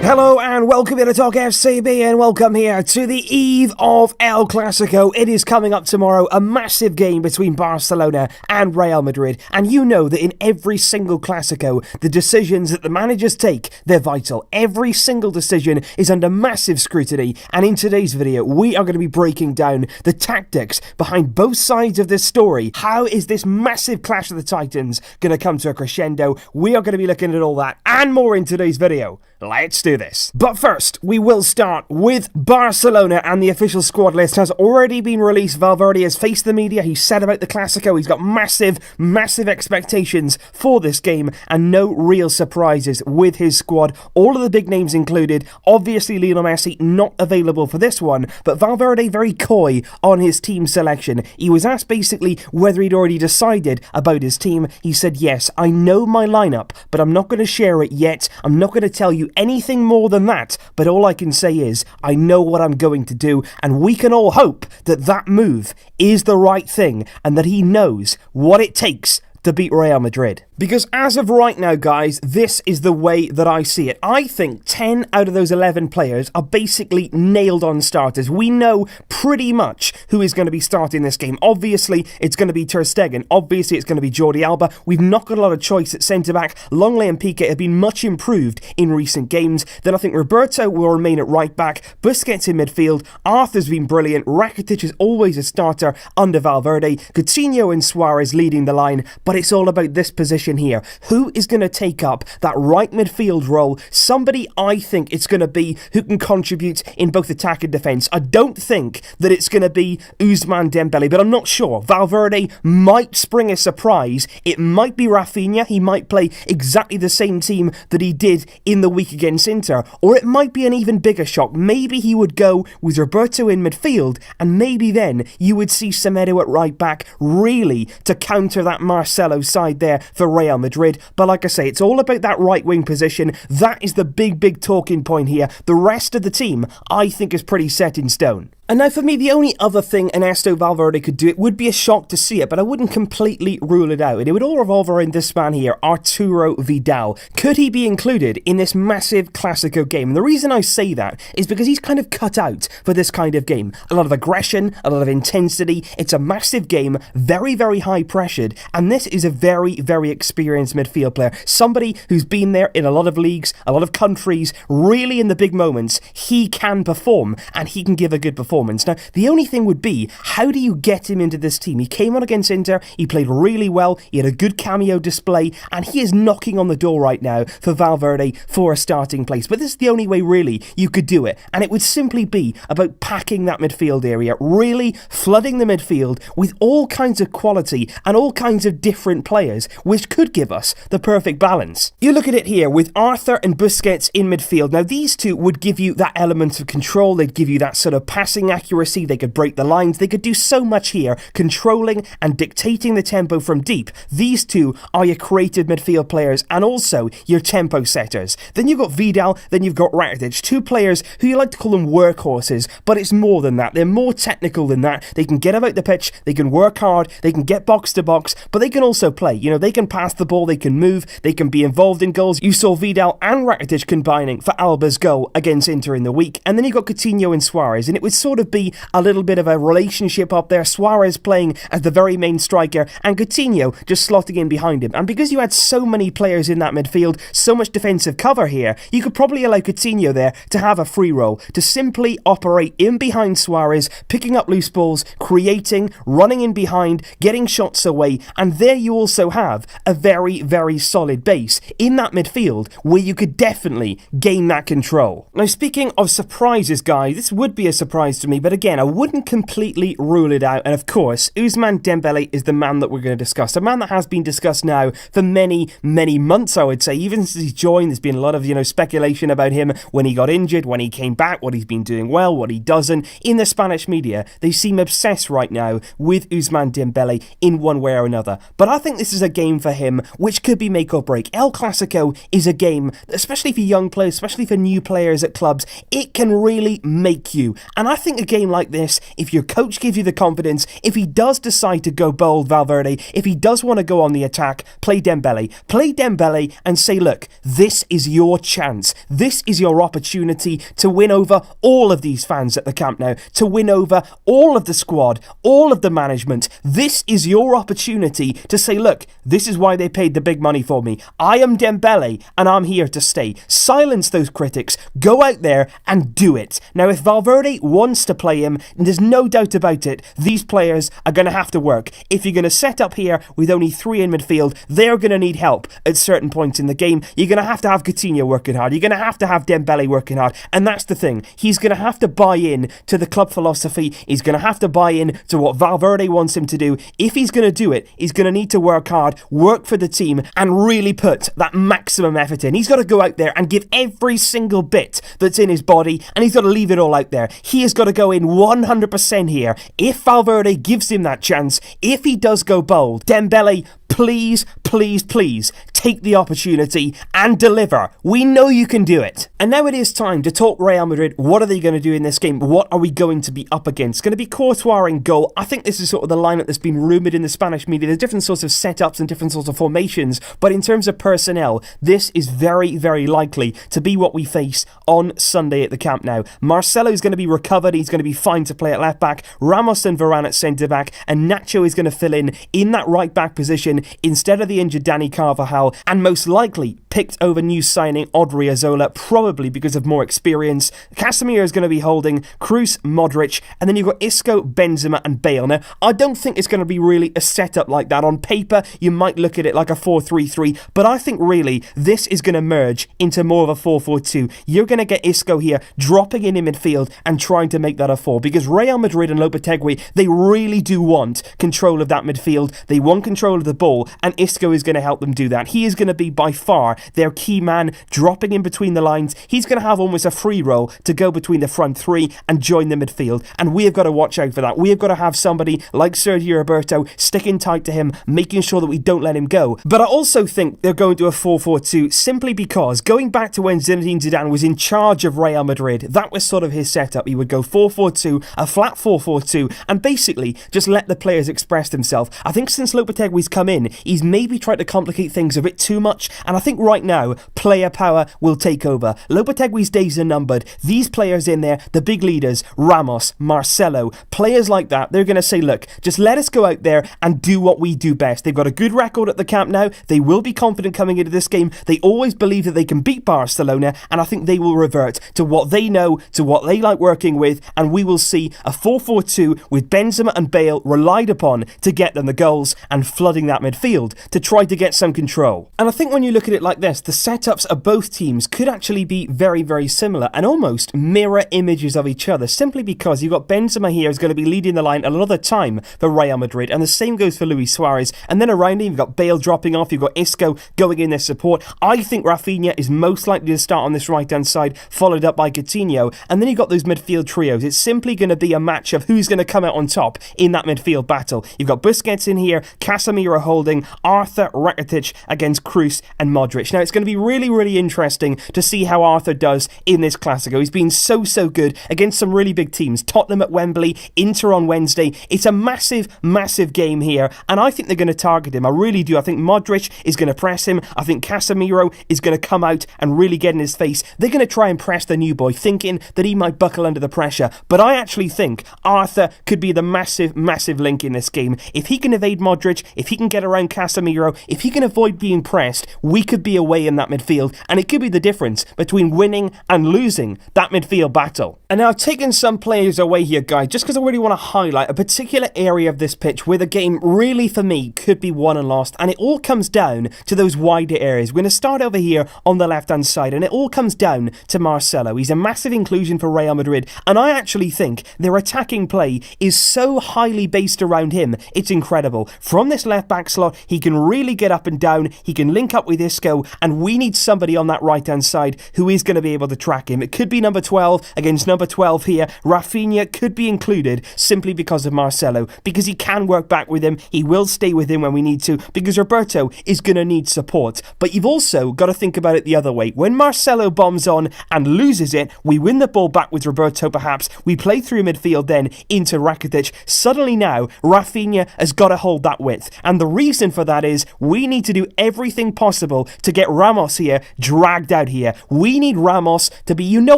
Hello and welcome here to Talk FCB, and welcome here to the eve of El Clasico. It is coming up tomorrow, a massive game between Barcelona and Real Madrid, and you know that in every single Clasico, the decisions that the managers take, they're vital. Every single decision is under massive scrutiny, and in today's video, we are going to be breaking down the tactics behind both sides of this story. How is this massive clash of the Titans going to come to a crescendo? We are going to be looking at all that and more in today's video. Let's do this. But first, we will start with Barcelona, and the official squad list has already been released. Valverde has faced the media. He said about the Clasico, he's got massive expectations for this game and no real surprises with his squad. All of the big names included. Obviously, Lionel Messi not available for this one, but Valverde very coy on his team selection. He was asked basically whether he'd already decided about his team. He said, yes, I know my lineup, but I'm not going to share it yet. I'm not going to tell you anything more than that, but all I can say is I know what I'm going to do, and we can all hope that that move is the right thing and that he knows what it takes to beat Real Madrid. Because as of right now, guys, this is the way that I see it. I think 10 out of those 11 players are basically nailed on starters. We know pretty much who is going to be starting this game. Obviously, it's going to be Ter Stegen. Obviously, it's going to be Jordi Alba. We've not got a lot of choice at centre-back. Longley and Piqué have been much improved in recent games. Then I think Roberto will remain at right-back. Busquets in midfield. Arthur's been brilliant. Rakitic is always a starter under Valverde. Coutinho and Suarez leading the line. But it's all about this position here. Who is going to take up that right midfield role? Somebody I think it's going to be who can contribute in both attack and defence. I don't think that it's going to be Ousmane Dembele, but I'm not sure. Valverde might spring a surprise. It might be Rafinha. He might play exactly the same team that he did in the week against Inter. Or it might be an even bigger shock. Maybe he would go with Roberto in midfield, and maybe then you would see Semedo at right back really to counter that Marcelo side there for Real Madrid. But like I say, it's all about that right wing position. That is the big talking point here. The rest of the team, I think, is pretty set in stone. And now for me, the only other thing Ernesto Valverde could do, it would be a shock to see it, but I wouldn't completely rule it out. And it would all revolve around this man here, Arturo Vidal. Could he be included in this massive Clasico game? And the reason I say that is because he's kind of cut out for this kind of game. A lot of aggression, a lot of intensity. It's a massive game, very high pressured. And this is a very experienced midfield player. Somebody who's been there in a lot of leagues, a lot of countries, really in the big moments. He can perform, and he can give a good performance. Now, the only thing would be, how do you get him into this team? He came on against Inter, he played really well, he had a good cameo display, and he is knocking on the door right now for Valverde for a starting place. But this is the only way, really, you could do it. And it would simply be about packing that midfield area, really flooding the midfield with all kinds of quality and all kinds of different players, which could give us the perfect balance. You look at it here with Arthur and Busquets in midfield. Now, these two would give you that element of control, they'd give you that sort of passing accuracy, they could break the lines, they could do so much here, controlling and dictating the tempo from deep. These two are your creative midfield players and also your tempo setters. Then you've got Vidal, then you've got Rakitic, two players who you like to call them workhorses, but it's more than that. They're more technical than that. They can get about the pitch, they can work hard, they can get box to box, but they can also play. You know, they can pass the ball, they can move, they can be involved in goals. You saw Vidal and Rakitic combining for Alba's goal against Inter in the week. And then you got Coutinho and Suarez, and it would sort of be a little bit of a relationship up there. Suarez playing as the very main striker and Coutinho just slotting in behind him. And because you had so many players in that midfield, so much defensive cover here, you could probably allow Coutinho there to have a free role, to simply operate in behind Suarez, picking up loose balls, creating, running in behind, getting shots away. And there you also have a very solid base in that midfield where you could definitely gain that control. Now, speaking of surprises, guys, this would be a surprise to me, but again, I wouldn't completely rule it out. And of course, Ousmane Dembele is the man that we're going to discuss. A man that has been discussed now for many months, I would say. Even since he's joined, there's been a lot of, speculation about him when he got injured, when he came back, what he's been doing well, what he doesn't. In the Spanish media, they seem obsessed right now with Ousmane Dembele in one way or another. But I think this is a game for him which could be make or break. El Clasico is a game, especially for young players, especially for new players at clubs, it can really make you. And I think think a game like this, if your coach gives you the confidence, if he does decide to go bold, Valverde, if he does want to go on the attack, play Dembele. Play Dembele and say, look, this is your chance. This is your opportunity to win over all of these fans at the Camp Nou, to win over all of the squad, all of the management. This is your opportunity to say, look, this is why they paid the big money for me. I am Dembele and I'm here to stay. Silence those critics. Go out there and do it. Now, if Valverde wants to play him, there's no doubt about it, these players are going to have to work. If you're going to set up here with only 3 in midfield, they're going to need help at certain points in the game. You're going to have Coutinho working hard. You're going to have Dembele working hard. And that's the thing. He's going to have to buy in to the club philosophy. He's going to have to buy in to what Valverde wants him to do. If he's going to do it, he's going to need to work hard, work for the team, and really put that maximum effort in. He's got to go out there and give every single bit that's in his body, and he's got to leave it all out there. He has got to go in 100% here. If Valverde gives him that chance, if he does go bold, Dembele, please, please, please take the opportunity and deliver. We know you can do it. And now it is time to talk Real Madrid. What are they going to do in this game? What are we going to be up against? It's going to be Courtois in goal. I think this is sort of the lineup that's been rumoured in the Spanish media. There's different sorts of setups and different sorts of formations, but in terms of personnel, this is very, very likely to be what we face on Sunday at the Camp Nou. Marcelo is going to be recovered. He's going to be fine to play at left back. Ramos and Varane at centre back, and Nacho is going to fill in that right back position instead of the injured Dani Carvajal, and most likely picked over new signing Odriozola, probably because of more experience. Casemiro is going to be holding Kroos, Modric, and then you've got Isco, Benzema and Bale. Now, I don't think it's going to be really a setup like that. On paper, you might look at it like a 4-3-3, but I think really this is going to merge into more of a 4-4-2. You're going to get Isco here dropping in midfield and trying to make that a 4, because Real Madrid and Lopetegui, they really do want control of that midfield. They want control of the ball, and Isco is going to help them do that. He is going to be by far their key man, dropping in between the lines. He's going to have almost a free role to go between the front 3 and join the midfield, and we have got to watch out for that. We have got to have somebody like Sergio Roberto sticking tight to him, making sure that we don't let him go. But I also think they're going to a 4-4-2 simply because going back to when Zinedine Zidane was in charge of Real Madrid, that was sort of his setup. He would go 4-4-2, a flat 4-4-2, and basically just let the players express themselves. I think since Lopetegui's come in, he's maybe tried to complicate things a bit too much, and I think right now player power will take over. Lopetegui's days are numbered. These players in there, the big leaders, Ramos, Marcelo, players like that, they're going to say, look, just let us go out there and do what we do best. They've got a good record at the Camp Nou. They will be confident coming into this game. They always believe that they can beat Barcelona, and I think they will revert to what they know, to what they like working with, and we will see a 4-4-2 with Benzema and Bale relied upon to get them the goals and flooding that midfield to try to get some control. And I think when you look at it like this, the setups of both teams could actually be very, very similar and almost mirror images of each other, simply because you've got Benzema here who's going to be leading the line another time for Real Madrid, and the same goes for Luis Suarez, and then around him you've got Bale dropping off, you've got Isco going in their support. I think Rafinha is most likely to start on this right hand side, followed up by Coutinho, and then you've got those midfield trios. It's simply going to be a match of who's going to come out on top in that midfield battle. You've got Busquets in here, Casemiro holding, Arthur, Rakitic against Kroos and Modric. Now it's going to be really, really interesting to see how Arthur does in this Clasico. He's been so good against some really big teams. Tottenham at Wembley, Inter on Wednesday. It's a massive, massive game here, and I think they're going to target him. I really do. I think Modric is going to press him. I think Casemiro is going to come out and really get in his face. They're going to try and press the new boy, thinking that he might buckle under the pressure, but I actually think Arthur could be the massive, massive link in this game. If he can evade Modric, if he can get around Casemiro, if he can avoid being pressed, we could be away in that midfield, and it could be the difference between winning and losing that midfield battle. And now I've taken some players away here, guys, just because I really want to highlight a particular area of this pitch where the game really, for me, could be won and lost, and it all comes down to those wider areas. We're going to start over here on the left-hand side, and it all comes down to Marcelo. He's a massive inclusion for Real Madrid, and I actually think their attacking play is so highly based around him, it's incredible. From this left-back slot, he can really really get up and down, he can link up with Isco, and we need somebody on that right-hand side who is going to be able to track him. It could be number 12 against number 12 here. Rafinha could be included simply because of Marcelo, because he can work back with him, he will stay with him when we need to, because Roberto is going to need support. But you've also got to think about it the other way. When Marcelo bombs on and loses it, we win the ball back with Roberto perhaps, we play through midfield then into Rakitic. Suddenly now, Rafinha has got to hold that width. And the reason for that is we need to do everything possible to get Ramos here dragged out here. We need Ramos to be, you know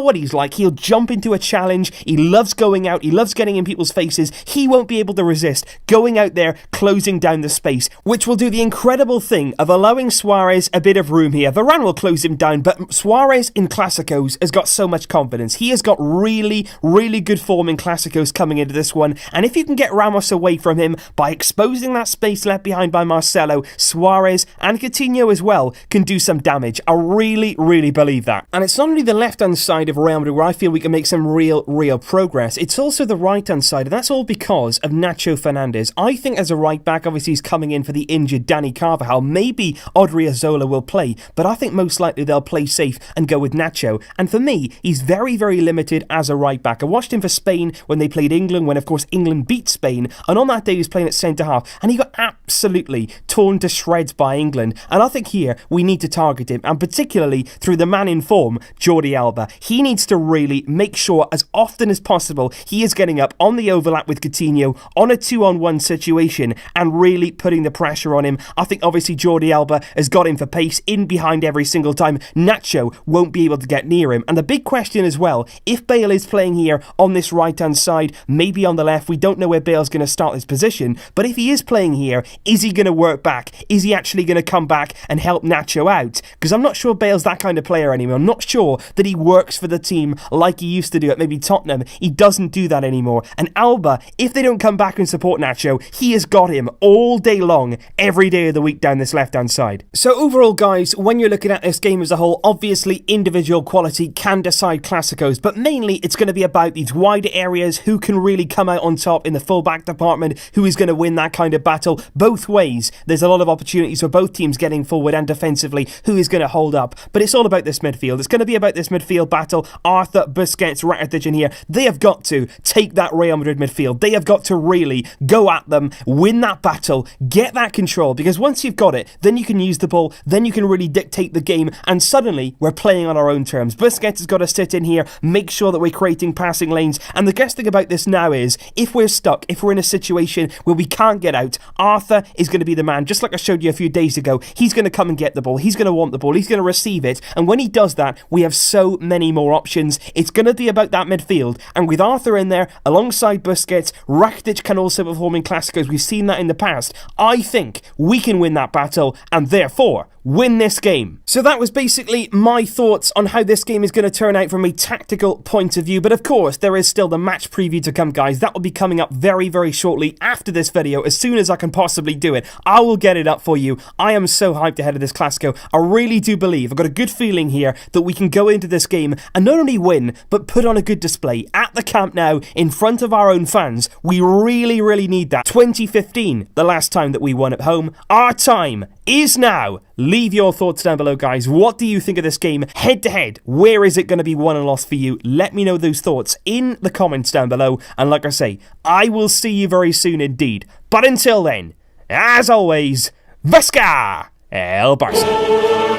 what he's like, he'll jump into a challenge, he loves going out, he loves getting in people's faces, he won't be able to resist going out there, closing down the space, which will do the incredible thing of allowing Suarez a bit of room here. Varane will close him down, but Suarez in Clásicos has got so much confidence. He has got really, really good form in Clásicos coming into this one, and if you can get Ramos away from him by exposing that space left behind by Marcelo, Suarez and Coutinho as well can do some damage. I really, really believe that. And it's not only the left-hand side of Real Madrid where I feel we can make some real progress, it's also the right-hand side, and that's all because of Nacho Fernandez. I think as a right-back, obviously he's coming in for the injured Dani Carvajal. Maybe Odriozola will play, but I think most likely they'll play safe and go with Nacho. And for me, he's very, very limited as a right-back. I watched him for Spain when they played England, when of course England beat Spain, and on that day he was playing at centre-half, and he got absolutely torn to shreds by England. And I think here we need to target him, and particularly through the man in form, Jordi Alba. He needs to really make sure as often as possible he is getting up on the overlap with Coutinho on a 2-on-1 situation and really putting the pressure on him. I think obviously Jordi Alba has got him for pace in behind every single time. Nacho won't be able to get near him. And the big question as well, if Bale is playing here on this right hand side, maybe on the left, we don't know where Bale's going to start this position, but if he is playing here, is he going to work back? Is he actually going to come back and help Nacho out? Because I'm not sure Bale's that kind of player anymore. I'm not sure that he works for the team like he used to do at maybe Tottenham. He doesn't do that anymore. And Alba, if they don't come back and support Nacho, he has got him all day long, every day of the week down this left-hand side. So overall, guys, when you're looking at this game as a whole, obviously individual quality can decide Clásicos, but mainly it's going to be about these wider areas, who can really come out on top in the full-back department, who is going to win that kind of battle. Both ways, there's a lot of opportunities for both teams getting forward, and defensively, who is going to hold up. But it's all about this midfield. It's going to be about this midfield battle. Arthur, Busquets, Rakitic in here, they have got to take that Real Madrid midfield. They have got to really go at them, win that battle, get that control, because once you've got it, then you can use the ball, then you can really dictate the game, and suddenly we're playing on our own terms. Busquets has got to sit in here, make sure that we're creating passing lanes, and the best thing about this now is, if we're stuck, if we're in a situation where we can't get out, Arthur is going to be the man, just like I showed you a few days ago. He's going to come and get the ball, he's going to want the ball, he's going to receive it, and when he does that, we have so many more options. It's going to be about that midfield, and with Arthur in there, alongside Busquets, Rakitic can also perform in Clásicos. We've seen that in the past. I think we can win that battle, and therefore win this game. So that was basically my thoughts on how this game is going to turn out from a tactical point of view. But of course, there is still the match preview to come, guys. That will be coming up very, very shortly after this video. As soon as I can possibly do it, I will get it up for you. I am so hyped ahead of this Clasico. I really do believe, I've got a good feeling here, that we can go into this game and not only win, but put on a good display at the Camp Nou in front of our own fans. We really, really need that. 2015, the last time that we won at home. Our time is now. Leave your thoughts down below, guys. What do you think of this game head to head? Where is it going to be won and lost for you? Let me know those thoughts in the comments down below. And like I say, I will see you very soon indeed. But until then, as always, Visca El Barça.